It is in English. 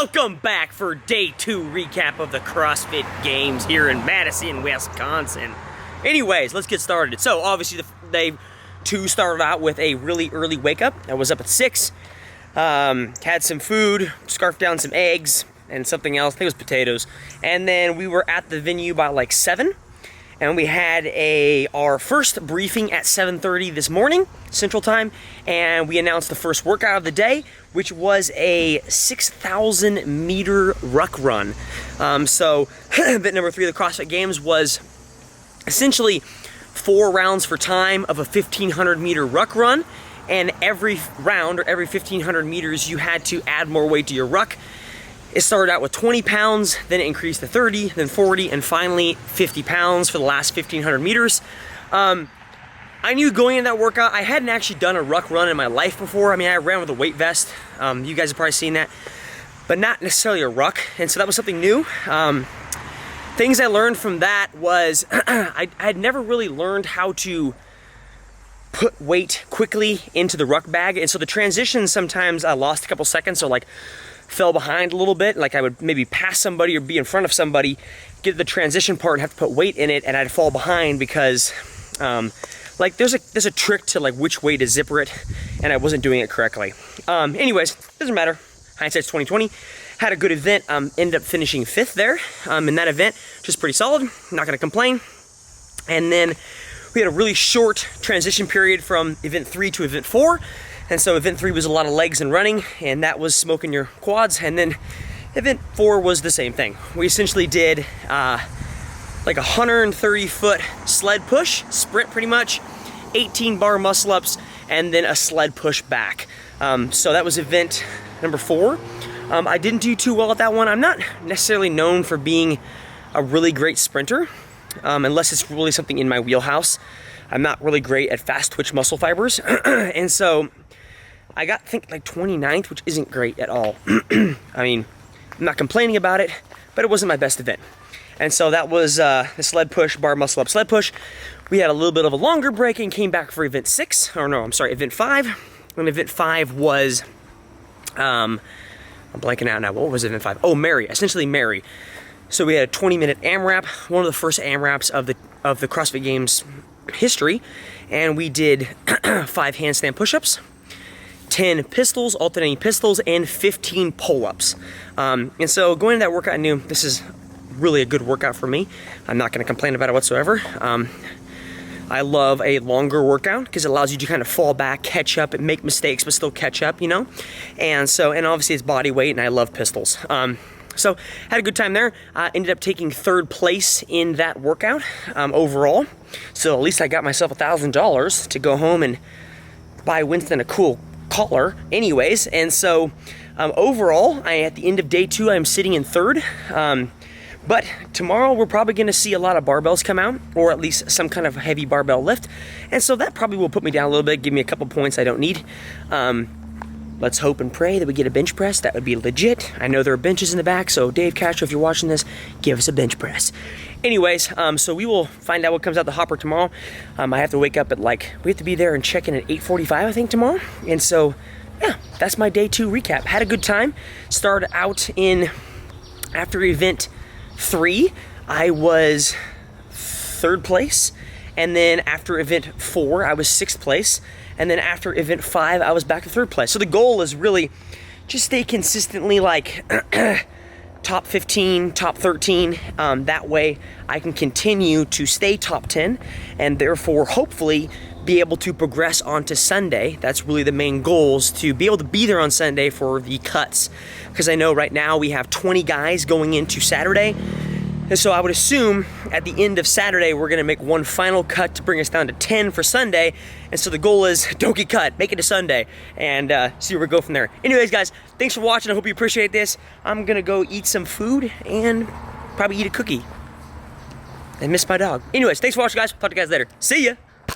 Welcome back for day 2 recap of the CrossFit Games here in Madison, Wisconsin. Anyways, let's get started. So obviously day 2 started out with a really early wake up. I was up at 6, had some food, scarfed down some eggs and something else, I think it was potatoes. And then we were at the venue by like 7. And we had our first briefing at 7:30 this morning, Central Time, and we announced the first workout of the day, which was a 6,000 meter ruck run. So event number 3 of the CrossFit Games was essentially 4 rounds for time of a 1,500 meter ruck run, and every round, or every 1,500 meters, you had to add more weight to your ruck. It started out with 20 pounds, then it increased to 30, then 40, and finally 50 pounds for the last 1,500 meters. I knew going into that workout, I hadn't actually done a ruck run in my life before. I mean, I ran with a weight vest. You guys have probably seen that, but not necessarily a ruck, and so that was something new. Things I learned from that was I had never really learned how to put weight quickly into the ruck bag, and so the transition sometimes I lost a couple seconds, so like fell behind a little bit, like I would maybe pass somebody or be in front of somebody, get the transition part and have to put weight in it, and I'd fall behind because like there's a trick to like which way to zipper it, and I wasn't doing it correctly. Anyways, doesn't matter, hindsight's 2020. Had a good event, ended up finishing 5th there in that event, which is pretty solid, not gonna complain. And then we had a really short transition period from event 3 to event 4. And so event 3 was a lot of legs and running, and that was smoking your quads. And then event 4 was the same thing. We essentially did like a 130-foot sled push, sprint pretty much, 18 bar muscle ups, and then a sled push back. So that was event number 4. I didn't do too well at that one. I'm not necessarily known for being a really great sprinter, unless it's really something in my wheelhouse. I'm not really great at fast twitch muscle fibers. And so I got, I think, like 29th, which isn't great at all. I mean, I'm not complaining about it, but it wasn't my best event. And so that was the sled push, bar muscle up sled push. We had a little bit of a longer break and came back for event 6, or no, I'm sorry, event 5. And event 5 was, I'm blanking out now, what was event 5? Oh, Mary, essentially Mary. So we had a 20-minute AMRAP, one of the first AMRAPs of the CrossFit Games history, and we did 5 handstand push-ups, 10 pistols, alternating pistols, and 15 pull-ups. And so going into that workout, I knew this is really a good workout for me. I'm not going to complain about it whatsoever. I love a longer workout because it allows you to kind of fall back, catch up, and make mistakes, but still catch up, you know? And so, and obviously it's body weight, and I love pistols. So had a good time there. Ended up taking 3rd place in that workout overall. So at least I got myself $1,000 to go home and buy Winston a cool collar anyways. And so overall, at the end of day 2, I'm sitting in 3rd. But tomorrow we're probably going to see a lot of barbells come out, or at least some kind of heavy barbell lift. And so that probably will put me down a little bit, give me a couple points I don't need. Let's hope and pray that we get a bench press. That would be legit. I know there are benches in the back, so Dave Castro, if you're watching this, give us a bench press. Anyways, so we will find out what comes out the hopper tomorrow. I have to wake up at we have to be there and check in at 8:45, I think, tomorrow. And so, yeah, that's my day 2 recap. Had a good time. Started out after event 3, I was 3rd place. And then after event 4, I was 6th place. And then after event 5, I was back to 3rd place. So the goal is really just stay consistently like top 15, top 13. That way I can continue to stay top 10 and therefore hopefully be able to progress onto Sunday. That's really the main goal, is to be able to be there on Sunday for the cuts. Because I know right now we have 20 guys going into Saturday. And so I would assume at the end of Saturday, we're gonna make one final cut to bring us down to 10 for Sunday. And so the goal is don't get cut, make it to Sunday, and see where we go from there. Anyways, guys, thanks for watching. I hope you appreciate this. I'm gonna go eat some food and probably eat a cookie and miss my dog. Anyways, thanks for watching, guys. Talk to you guys later. See ya.